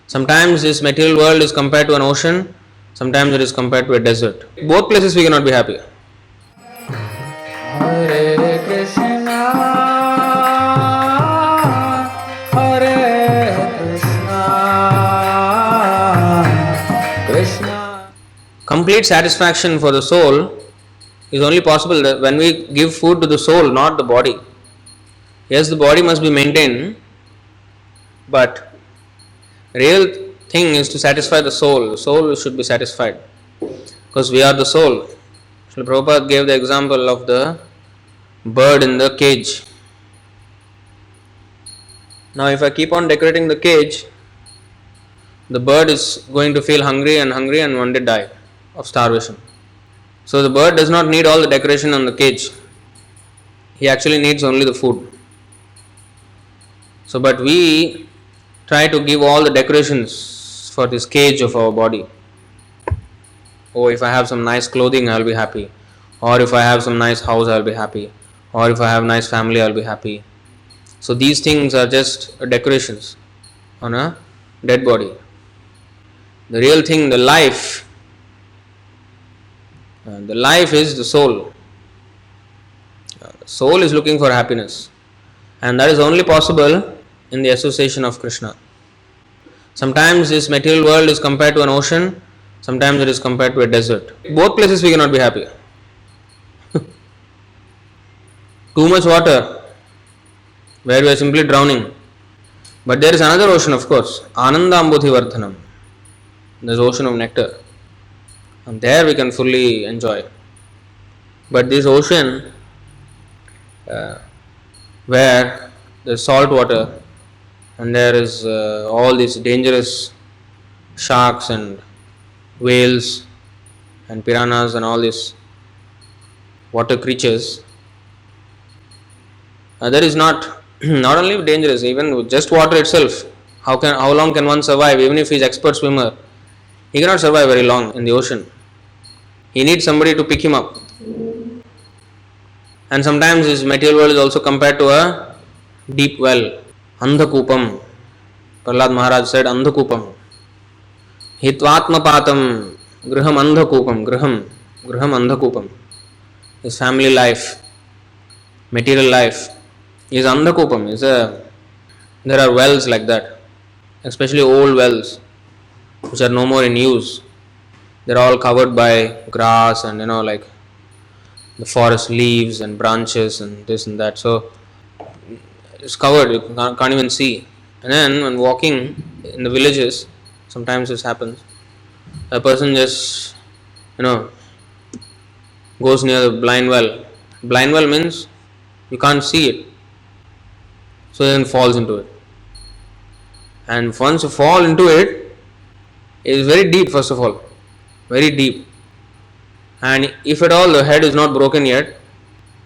Sometimes this material world is compared to an ocean, sometimes it is compared to a desert. Both places we cannot be happy. Hare Krishna, Hare Krishna, Krishna. Complete satisfaction for the soul is only possible when we give food to the soul, not the body. Yes, the body must be maintained, but real thing is to satisfy the soul. The soul should be satisfied because we are the soul. Srila Prabhupada gave the example of the bird in the cage. Now, if I keep on decorating the cage, the bird is going to feel hungry and one day die of starvation. So, the bird does not need all the decoration on the cage, he actually needs only the food. So, but we try to give all the decorations for this cage of our body. Oh, if I have some nice clothing, I'll be happy. Or if I have some nice house, I'll be happy. Or if I have nice family, I'll be happy. So these things are just decorations on a dead body. The real thing, the life is the soul. The soul is looking for happiness, and that is only possible in the association of Krishna. Sometimes this material world is compared to an ocean, sometimes it is compared to a desert. Both places we cannot be happy. Too much water, where we are simply drowning. But there is another ocean, of course, Anandambudhi Vardhanam. There's ocean of nectar. And there we can fully enjoy. But this ocean, where there's salt water and there is all these dangerous sharks and whales and piranhas and all these water creatures, that is not not only dangerous, even with just water itself. How long can one survive? Even if he is expert swimmer, he cannot survive very long in the ocean. He needs somebody to pick him up. And sometimes this material world is also compared to a deep well, Andhakupam. Prahlad Maharaj said Andhakupam. Hitvatmapatam Griham Andhakupam. Griham Andhakupam. His family life, material life is Andhakupam. There are wells like that, especially old wells which are no more in use. They're all covered by grass and like the forest leaves and branches and this and that. So it's covered, you can't even see. And then when walking in the villages, sometimes this happens. A person just goes near the blind well. Blind well means you can't see it, so then falls into it. And once you fall into it, it is very deep. First of all, very deep. And if at all the head is not broken yet,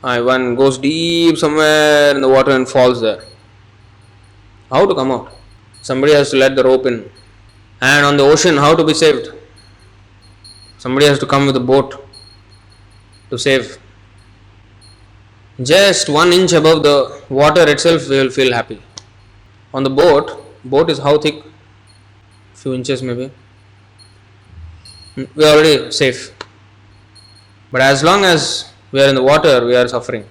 one goes deep somewhere in the water and falls there. How to come out? Somebody has to let the rope in. And on the ocean, how to be saved? Somebody has to come with a boat to save. Just 1 inch above the water itself, we will feel happy. On the boat is how thick? Few inches maybe. We are already safe. But as long as we are in the water, we are suffering.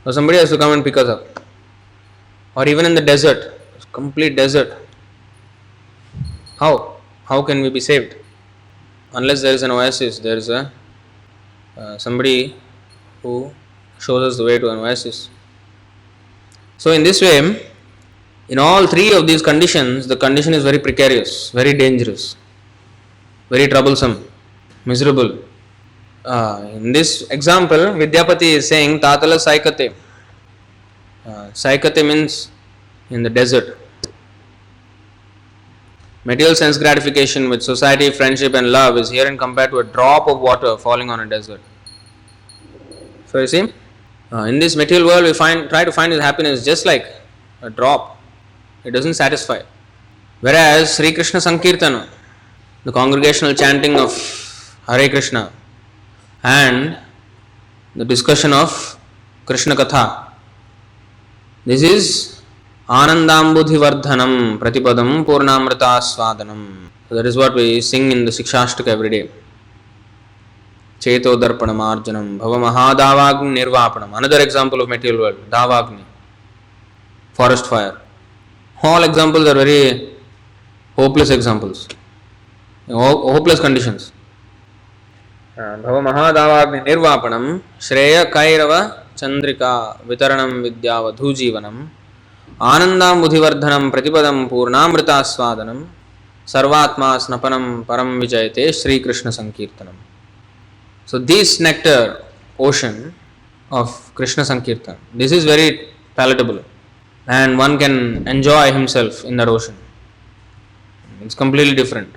So somebody has to come and pick us up. Or even in the desert, complete desert. How? How can we be saved? Unless there is an oasis, there is somebody who shows us the way to an oasis. So in this way, in all three of these conditions, the condition is very precarious, very dangerous, very troublesome, miserable. In this example, Vidyapati is saying Tatala Saikate. Saikate means in the desert. Material sense gratification with society, friendship and love is herein compared to a drop of water falling on a desert. So you see, in this material world we try to find his happiness just like a drop. It doesn't satisfy. Whereas Sri Krishna Sankirtana, the congregational chanting of Hare Krishna and the discussion of Krishna Katha, this is Anandambudhivardhanam Pratipadam Purnamritaswadanam. So that is what we sing in the Sikshashtaka every day. Cheto Darpanam Arjanam Bhava Mahadavagni Nirvapanam. Another example of material world, Davagni, forest fire. All examples are very hopeless examples, hopeless conditions. भव महादावाग्नि निर्वापणम श्रेय कैरव चंद्रिका वितरणम विद्यावधूजीवनम आनंदामुधिवर्धनम प्रतिपदम पूर्णामृतास्वादनम सर्वात्मा स्नपनम परम विजयते Shri Krishna संकीर्तनम. So this nectar ocean of Krishna Sankirtan, this is very palatable and one can enjoy himself in that ocean. It's completely different.